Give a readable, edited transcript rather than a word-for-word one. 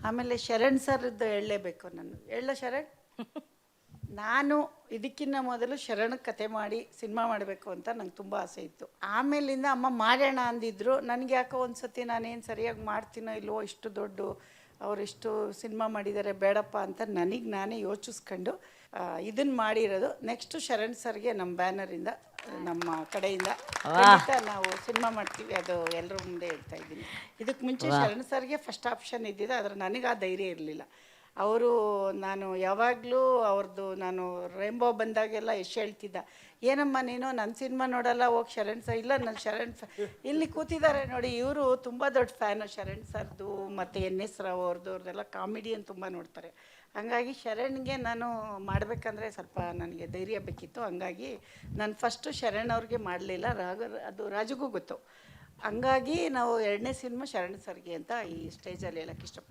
ಆಮೇಲೆ ಶರಣ್ ಸರ್ದು ಹೇಳಲೇಬೇಕು ನಾನು. ಹೇಳ ಶರಣ್, ನಾನು ಇದಕ್ಕಿಂತ ಮೊದಲು ಶರಣ್ ಕತೆ ಮಾಡಿ ಸಿನಿಮಾ ಮಾಡಬೇಕು ಅಂತ ನಂಗೆ ತುಂಬ ಆಸೆ ಇತ್ತು. ಆಮೇಲಿಂದ ಅಮ್ಮ ಮಾಡೋಣ ಅಂದಿದ್ರು. ನನಗೆ ಯಾಕೋ ಒಂದು ಸತಿ ನಾನೇನು ಸರಿಯಾಗಿ ಮಾಡ್ತೀನೋ ಇಲ್ವೋ, ಇಷ್ಟು ದೊಡ್ಡ ಅವರಿಷ್ಟು ಸಿನಿಮಾ ಮಾಡಿದ್ದಾರೆ, ಬೇಡಪ್ಪ ಅಂತ ನನಗೆ ನಾನೇ ಯೋಚಿಸ್ಕೊಂಡು ಇದನ್ನು ಮಾಡಿರೋದು. ನೆಕ್ಸ್ಟು ಶರಣ್ ಸರ್ಗೆ ನಮ್ಮ ಬ್ಯಾನರಿಂದ, ನಮ್ಮ ಕಡೆಯಿಂದ ಖಂಡಿತ ನಾವು ಸಿನಿಮಾ ಮಾಡ್ತೀವಿ. ಅದು ಎಲ್ಲರ ಮುಂದೆ ಹೇಳ್ತಾ ಇದ್ದೀನಿ. ಇದಕ್ಕೆ ಮುಂಚೆ ಶರಣ್ ಸರ್ಗೆ ಫಸ್ಟ್ ಆಪ್ಷನ್ ಇದ್ದಿದ್ದು, ಆದರೆ ನನಗೆ ಆ ಧೈರ್ಯ ಇರಲಿಲ್ಲ. ಅವರು, ನಾನು ಯಾವಾಗಲೂ ಅವ್ರದ್ದು, ನಾನು ರೇಂಬೋ ಬಂದಾಗೆಲ್ಲ ಎಷ್ಟು ಹೇಳ್ತಿದ್ದ, ಏನಮ್ಮ ನೀನು ನನ್ನ ಸಿನಿಮಾ ನೋಡಲ್ಲ, ಹೋಗಿ ಶರಣ್ ಸರ್. ಇಲ್ಲ, ನಾನು ಶರಣ್ ಇಲ್ಲಿ ಕೂತಿದ್ದಾರೆ ನೋಡಿ, ಇವರು ತುಂಬ ದೊಡ್ಡ ಫ್ಯಾನು ಶರಣ್ ಸರ್ದು, ಮತ್ತು ಎನ್ ಎಸ್ ರಾವ್ ಅವ್ರದ್ದೆಲ್ಲ ಕಾಮಿಡಿಯನ್ ತುಂಬ ನೋಡ್ತಾರೆ. ಹಂಗಾಗಿ ಶರಣ್ಗೆ ನಾನು ಮಾಡಬೇಕಂದ್ರೆ ಸ್ವಲ್ಪ ನನಗೆ ಧೈರ್ಯ ಬೇಕಿತ್ತು. ಹಂಗಾಗಿ ನಾನು ಫಸ್ಟು ಶರಣ್ ಅವ್ರಿಗೆ ಮಾಡಲಿಲ್ಲ, ಅದು ರಾಜುಗೂ ಗೊತ್ತು. ಹಂಗಾಗಿ ನಾವು 2ನೇ ಸಿನಿಮಾ ಶರಣ್ ಸರ್ಗೆ ಅಂತ ಈ ಸ್ಟೇಜಲ್ಲಿ ಹೇಳೋಕ್ಕೆ ಇಷ್ಟಪಡ್ತೀನಿ.